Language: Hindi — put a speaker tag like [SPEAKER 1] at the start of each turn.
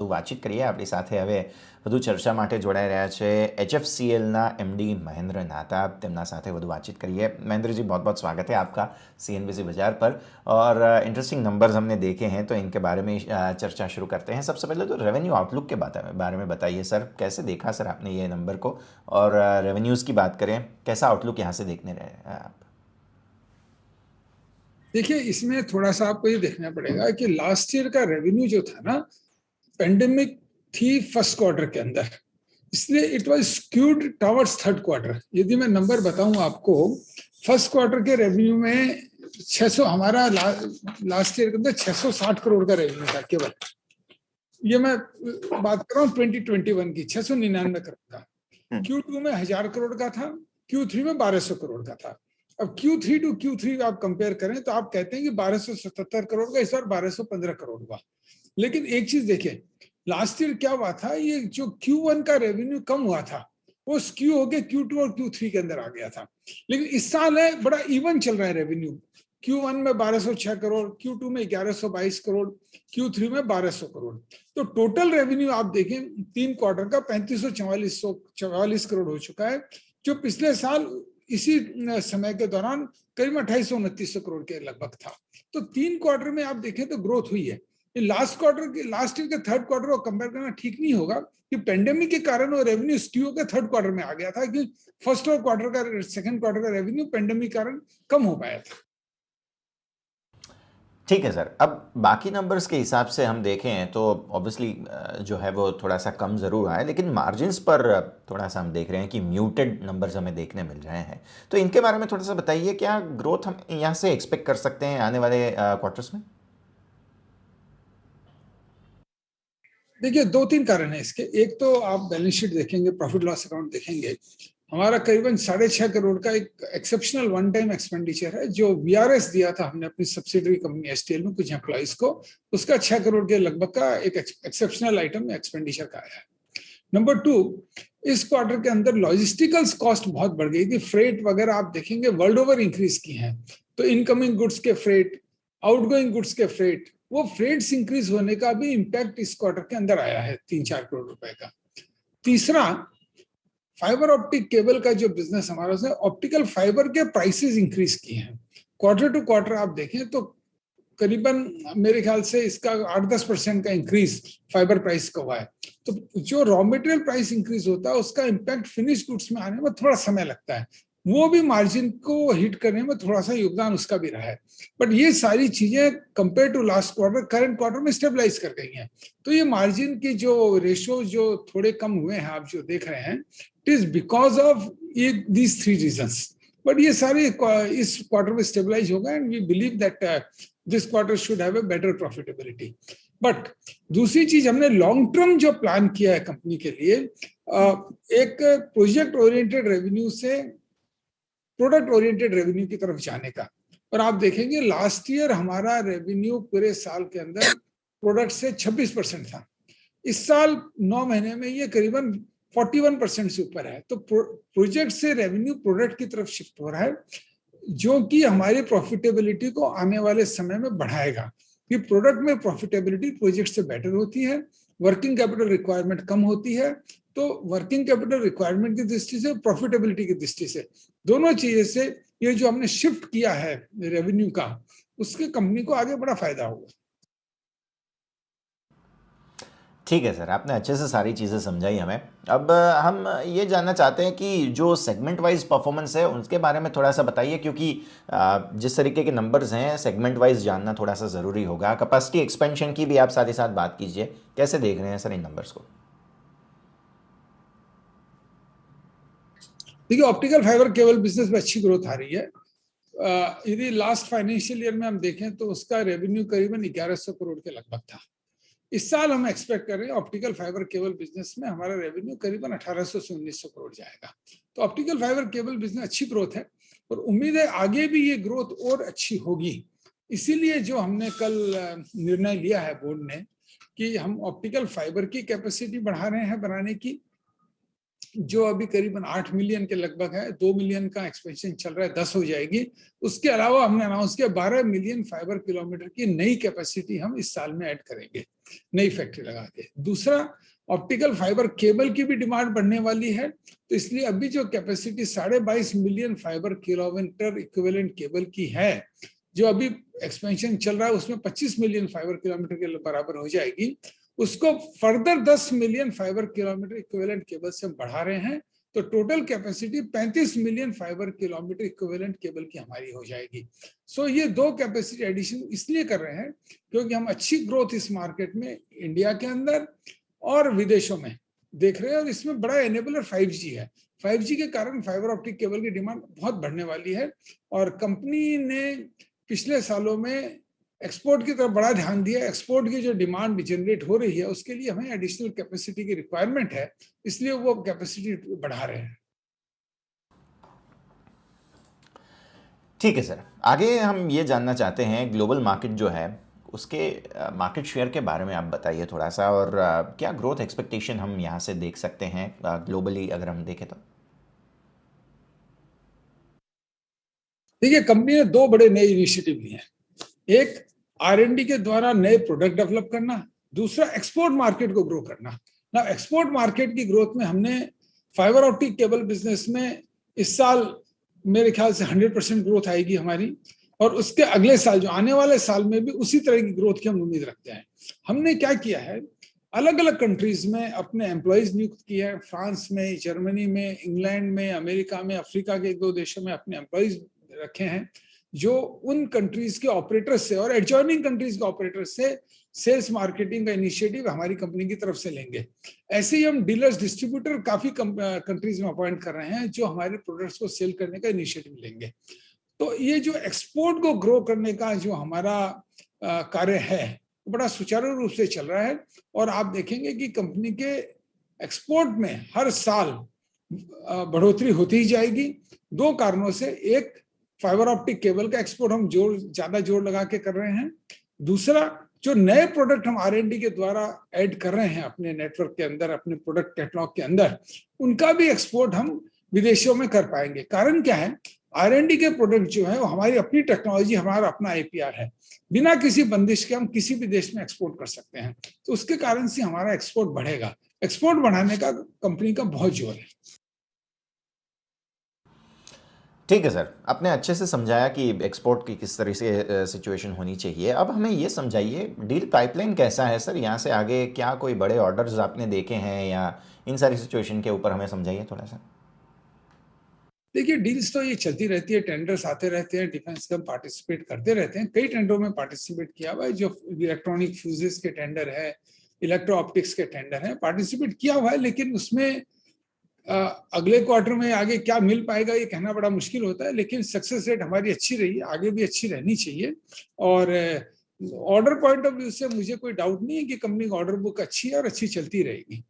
[SPEAKER 1] વાતચીત કરીએ આપણી સાથે હવે વધુ ચર્ચા માટે જોડાઈ રહ્યા છે HFCLના MD महेंद्र नाहता। તેમના સાથે વધુ बातचीत करिए। महेंद्र जी, बहुत बहुत स्वागत है आपका CNBC बाजार पर। और इंटरेस्टिंग नंबर्स हमने देखे हैं तो इनके बारे में चर्चा शुरू करते हैं। सबसे पहले तो रेवेन्यू आउटलुक के बारे में बताइए सर, कैसे देखा सर आपने ये नंबर को, और रेवेन्यूज़ की बात करें, कैसा आउटलुक यहाँ से देखने रहे हैं आप?
[SPEAKER 2] देखिए, इसमें थोड़ा सा आपको ये देखना पड़ेगा कि लास्ट ईयर का रेवेन्यू जो था ना, पेंडेमिक थी फर्स्ट क्वार्टर के अंदर, इसलिए it was skewed towards third quarter. यदि मैं नंबर बताऊं आपको, फर्स्ट क्वार्टर के रेवेन्यू में 600, हमारा लास्ट ईयर के अंदर 660 करोड़ का रेवेन्यू था केवल। ये मैं बात कर रहा हूँ 2021 की, 699 करोड़ का। Q2 में 1000 करोड़ का था, Q3 में 1200 करोड़ का था। अब Q3 टू Q3 आप कंपेयर करें तो आप कहते हैं कि 1277 करोड़ का, इस बार 1215 करोड़ हुआ। लेकिन एक चीज देखिए, लास्ट ईयर क्या हुआ था, ये जो Q1 का रेवेन्यू कम हुआ था वो स्क्यू होके Q2 और Q3 के अंदर आ गया था। लेकिन इस साल है बड़ा इवन चल रहा है रेवेन्यू। Q1 में 1206 करोड़, Q2 में 1122 करोड़, Q3 में 1200 करोड़। तो टोटल रेवेन्यू आप देखें 3 क्वार्टर का 3544 करोड़ हो चुका है, जो पिछले साल इसी समय के दौरान करीब 2829 करोड़ के लगभग था। तो 3 क्वार्टर में आप देखें तो ग्रोथ हुई है। लास्ट ईयर के थर्ड क्वार्टर को कंपेयर करना ठीक नहीं होगा कि पेंडेमिक के कारण वो रेवेन्यू स्क्यू के थर्ड क्वार्टर में आ गया था, कि फर्स्ट और क्वार्टर का, सेकंड क्वार्टर का रेवेन्यू पेंडेमिक के कारण कम हो पाया था।
[SPEAKER 1] ठीक है सर, अब बाकी नंबर्स के हिसाब से हम देखें तो ऑब्वियसली जो है वो थोड़ा सा कम ज़रूर आया, लेकिन मार्जिन्स पर थोड़ा सा हम देख रहे हैं कि म्यूटेड नंबर्स हमें देखने मिल रहे हैं। तो इनके बारे में थोड़ा सा बताइए, क्या ग्रोथ हम यहाँ से एक्सपेक्ट कर सकते हैं आने वाले क्वार्टर्स में?
[SPEAKER 2] देखिए, 2-3 कारण है इसके। एक तो आप बैलेंस शीट देखेंगे, प्रॉफिट लॉस अकाउंट देखेंगे, हमारा करीबन 6.5 करोड़ का एक एक्सेप्शनल वन टाइम एक्सपेंडिचर है जो VRS दिया था हमने अपनी सब्सिडरी कंपनी STL में कुछ एम्प्लॉइज को, उसका 6 करोड़ के लगभग का एक एक्सेप्शनल आइटम एक्सपेंडिचर का आया है। नंबर 2, इस क्वार्टर के अंदर लॉजिस्टिकल्स कॉस्ट बहुत बढ़ गई थी। फ्रेट वगैरह आप देखेंगे वर्ल्ड ओवर इंक्रीज की हैं, तो इनकमिंग गुड्स के फ्रेट, आउटगोइंग गुड्स के फ्रेट, वो फ्रेट्स इंक्रीज होने का भी इंपैक्ट इस क्वार्टर के अंदर आया है 3-4 करोड़ रुपए का। तीसरा, फाइबर ऑप्टिक केबल का जो बिजनेस हमारा है, ऑप्टिकल फाइबर के प्राइसेस इंक्रीज किए हैं। क्वार्टर टू क्वार्टर आप देखें तो करीबन मेरे ख्याल से इसका 8-10% का इंक्रीज फाइबर प्राइस का हुआ है। तो जो रॉ मटेरियल प्राइस इंक्रीज होता है उसका इम्पैक्ट फिनिश गुड्स में आने में थोड़ा समय लगता है, वो भी मार्जिन को हिट करने में थोड़ा सा योगदान उसका भी रहा है। बट ये सारी चीजें compare to last quarter, current quarter में स्टेबलाइज कर गई हैं। तो ये मार्जिन की जो रेशियो जो थोड़े कम हुए हैं आप जो देख रहे हैं, इट इज बिकॉज ऑफ ये दीज 3 रीजंस। बट ये सारे इस क्वार्टर में स्टेबलाइज होगा and we believe that this quarter should have a better profitability. But दूसरी चीज, हमने लॉन्ग टर्म जो प्लान किया है कंपनी के लिए, एक प्रोजेक्ट ओरिएंटेड रेवेन्यू से प्रोडक्ट ओरिएंटेड रेवेन्यू की तरफ जाने का। और आप देखेंगे लास्ट ईयर हमारा रेवेन्यू पूरे साल के अंदर प्रोडक्ट से 26% था, इस साल 9 महीने में ये करीबन 41% से ऊपर है। तो प्रोजेक्ट से रेवेन्यू प्रोडक्ट की तरफ शिफ्ट हो रहा है, जो कि हमारी प्रॉफिटेबिलिटी को आने वाले समय में बढ़ाएगा, कि प्रोडक्ट में प्रॉफिटेबिलिटी प्रोजेक्ट से बेटर होती है, वर्किंग कैपिटल रिक्वायरमेंट कम होती है। तो वर्किंग कैपिटल रिक्वायरमेंट की दृष्टि से, प्रॉफिटेबिलिटी की दृष्टि से, दोनों चीजें से ये जो हमने शिफ्ट किया है रेवेन्यू का, उसके कंपनी को आगे बड़ा फायदा होगा।
[SPEAKER 1] ठीक है सर, आपने अच्छे से सारी चीज़ें समझाई हमें। अब हम ये जानना चाहते हैं कि जो सेगमेंट वाइज परफॉर्मेंस है उसके बारे में थोड़ा सा बताइए, क्योंकि जिस तरीके के नंबर्स हैं सेगमेंट वाइज जानना थोड़ा सा ज़रूरी होगा। कैपेसिटी एक्सपेंशन की भी आप साथ ही साथ बात कीजिए, कैसे देख रहे हैं सर इन नंबर्स को?
[SPEAKER 2] देखिए, ऑप्टिकल फाइबर केबल बिजनेस में अच्छी ग्रोथ आ रही है। यदि लास्ट फाइनेंशियल ईयर में हम देखें तो उसका रेवेन्यू करीबन 1100 करोड़ के लगभग था। इस साल हम एक्सपेक्ट कर रहे हैं ऑप्टिकल फाइबर केबल बिजनेस में हमारा रेवेन्यू करीबन 1800 से 1900 करोड़ जाएगा। तो ऑप्टिकल फाइबर केबल बिजनेस अच्छी ग्रोथ है और उम्मीद है आगे भी ये ग्रोथ और अच्छी होगी। इसीलिए जो हमने कल निर्णय लिया है बोर्ड ने कि हम ऑप्टिकल फाइबर की कैपेसिटी बढ़ा रहे हैं बनाने की, जो अभी करीबन 8 मिलियन के लगभग है, 2 मिलियन का एक्सपेंशन चल रहा है, 10 हो जाएगी। उसके अलावा हमने अनाउंस किया 12 मिलियन फाइबर किलोमीटर की नई कैपेसिटी हम इस साल में ऐड करेंगे, नई फैक्ट्री लगा के। दूसरा, ऑप्टिकल फाइबर केबल की भी डिमांड बढ़ने वाली है, तो इसलिए अभी जो capacity 22.5 million fibre kilometre equivalent cable की है, जो अभी एक्सपेंशन चल रहा है, उसमें 25 मिलियन फाइबर किलोमीटर के बराबर हो जाएगी। उसको further 10 million fibre kilometre equivalent cable से बढ़ा रहे हैं, तो total capacity 35 million fibre kilometre equivalent cable की हमारी हो जाएगी। सो ये 2 कैपेसिटी एडिशन इसलिए कर रहे हैं क्योंकि हम अच्छी ग्रोथ इस मार्केट में इंडिया के अंदर और विदेशों में देख रहे हैं, और इसमें बड़ा एनेबलर 5G है। 5G के कारण फाइबर ऑप्टिक केबल की डिमांड बहुत बढ़ने वाली है, और कंपनी ने पिछले सालों में एक्सपोर्ट की तरफ बड़ा ध्यान दिया। एक्सपोर्ट की जो डिमांड जनरेट हो रही है, उसके लिए हमें एडिशनल कैपेसिटी की रिक्वायरमेंट है, इसलिए वो कैपेसिटी बढ़ा रहे हैं।
[SPEAKER 1] ठीक है सर, आगे हम ये जानना चाहते हैं ग्लोबल मार्केट जो है उसके मार्केट शेयर के बारे में आप बताइए थोड़ा सा, और क्या ग्रोथ एक्सपेक्टेशन हम यहाँ से देख सकते हैं ग्लोबली अगर हम देखें तो।
[SPEAKER 2] देखिए, कंपनी ने 2 बड़े नए इनिशिएटिव लिए हैं। एक, R&D के द्वारा नए प्रोडक्ट डेवलप करना, दूसरा एक्सपोर्ट मार्केट को ग्रो करना। ना एक्सपोर्ट मार्केट की ग्रोथ में हमने फाइबर ऑप्टिक केबल बिजनेस में इस साल मेरे ख्याल से 100% ग्रोथ आएगी हमारी, और उसके अगले साल, जो आने वाले साल में भी उसी तरह की ग्रोथ की हम उम्मीद रखते हैं। हमने क्या किया है, अलग अलग कंट्रीज में अपने एम्प्लॉयज नियुक्त किए हैं। फ्रांस में, जर्मनी में, इंग्लैंड में, अमेरिका में, अफ्रीका के 2 देशों में अपने एम्प्लॉयज रखे हैं, जो उन कंट्रीज के ऑपरेटर्स से और एडजॉइनिंग कंट्रीज के ऑपरेटर्स से सेल्स मार्केटिंग का इनिशिएटिव हमारी कंपनी की तरफ से लेंगे। ऐसे ही हम डीलर्स, डिस्ट्रीब्यूटर काफी कंट्रीज में अपॉइंट कर रहे हैं, जो हमारे प्रोडक्ट्स को सेल करने का इनिशिएटिव लेंगे। तो ये जो एक्सपोर्ट को ग्रो करने का जो हमारा कार्य है, बड़ा सुचारू रूप से चल रहा है, और आप देखेंगे कि कंपनी के एक्सपोर्ट में हर साल बढ़ोतरी होती ही जाएगी। 2 कारणों से, एक, फाइबर ऑप्टिक केबल का एक्सपोर्ट हम ज्यादा जोर लगा के कर रहे हैं। दूसरा, जो नए प्रोडक्ट हम R&D के द्वारा ऐड कर रहे हैं अपने नेटवर्क के अंदर, अपने प्रोडक्ट कैटलॉग के अंदर, उनका भी एक्सपोर्ट हम विदेशों में कर पाएंगे। कारण क्या है, R&D के प्रोडक्ट जो है वो हमारी अपनी टेक्नोलॉजी, हमारा अपना IPR है, बिना किसी बंदिश के हम किसी भी देश में एक्सपोर्ट कर सकते हैं। तो उसके कारण से हमारा एक्सपोर्ट बढ़ेगा। एक्सपोर्ट बढ़ाने का कंपनी का बहुत जोर है।
[SPEAKER 1] ठीक है सर, आपने अच्छे से समझाया कि एक्सपोर्ट की किस तरह से सिचुएशन होनी चाहिए। अब हमें ये समझाइए डील पाइपलाइन कैसा है सर, यहाँ से आगे क्या कोई बड़े ऑर्डर्स आपने देखे हैं, या इन सारी सिचुएशन के ऊपर हमें समझाइए थोड़ा सा।
[SPEAKER 2] देखिए, डील्स तो ये चलती रहती है, टेंडर्स आते रहते हैं, डिफेंस का पार्टिसिपेट करते रहते हैं। कई टेंडरों में पार्टिसिपेट किया हुआ है, जो इलेक्ट्रॉनिक फ्यूजेस के टेंडर है, इलेक्ट्रो ऑप्टिक्स के टेंडर है, पार्टिसिपेट किया हुआ है। लेकिन उसमें अगले क्वार्टर में आगे क्या मिल पाएगा ये कहना बड़ा मुश्किल होता है, लेकिन सक्सेस रेट हमारी अच्छी रही है, आगे भी अच्छी रहनी चाहिए। और ऑर्डर पॉइंट ऑफ व्यू से मुझे कोई डाउट नहीं है कि कंपनी की ऑर्डर बुक अच्छी है और अच्छी चलती रहेगी।